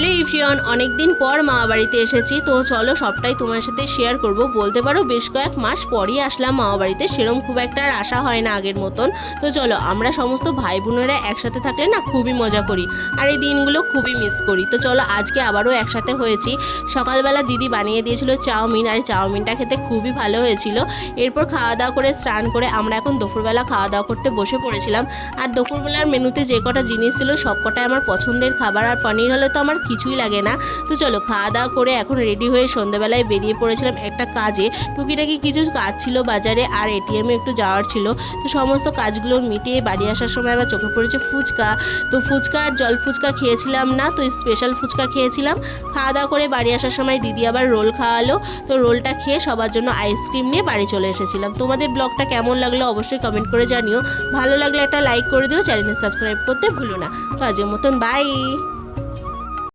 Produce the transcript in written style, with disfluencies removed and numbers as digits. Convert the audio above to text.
Hello everyone, অনেকদিন পর মামা বাড়িতে এসেছি। তো চলো সবটাই তোমার সাথে শেয়ার করব। বলতে পারো বেশ কয়েক মাস পরই আসলাম মামা বাড়িতে, সেরকম খুব একটা আর আসা হয় না আগের মতন। তো চলো, আমরা সমস্ত ভাই বোনেরা একসাথে থাকলে না খুবই মজা করি, আর এই দিনগুলো খুবই মিস করি। তো চলো, আজকে আবারও একসাথে হয়েছি। সকালবেলা দিদি বানিয়ে দিয়েছিল চাউমিন, আর চাউমিনটা খেতে খুবই ভালো হয়েছিল। এরপর খাওয়া দাওয়া করে স্নান করে আমরা এখন দুপুরবেলা খাওয়া দাওয়া করতে বসে পড়েছিলাম। আর দুপুরবেলার মেনুতে যে কটা জিনিস ছিল সব কটাই আমার পছন্দের খাবার, আর পনির হলে তো আমার কিছুই লাগে না। তো চলো, খাওয়া দাওয়া করে এখন রেডি হয়ে সন্ধ্যাবেলায় বেরিয়ে পড়েছিলাম একটা কাজে। টুকিটাকি কিছু কাজ ছিল বাজারে, আর এটিএমে একটু যাওয়ার ছিল। তো সমস্ত কাজগুলো মিটিয়ে বাড়ি আসার সময় আমার চোখে পড়েছে ফুচকা। তো ফুচকা আর জল ফুচকা খেয়েছিলাম না, তো স্পেশাল ফুচকা খেয়েছিলাম। খাওয়া দাওয়া করে বাড়ি আসার সময় দিদি আবার রোল খাওয়ালো। তো রোলটা খেয়ে সবার জন্য আইসক্রিম নিয়ে বাড়ি চলে এসেছিলাম। তোমাদের ব্লগটা কেমন লাগলো অবশ্যই কমেন্ট করে জানিও। ভালো লাগলে একটা লাইক করে দিও, চ্যানেলটা সাবস্ক্রাইব করতে ভুলো না। তো আজকের মতন বাই।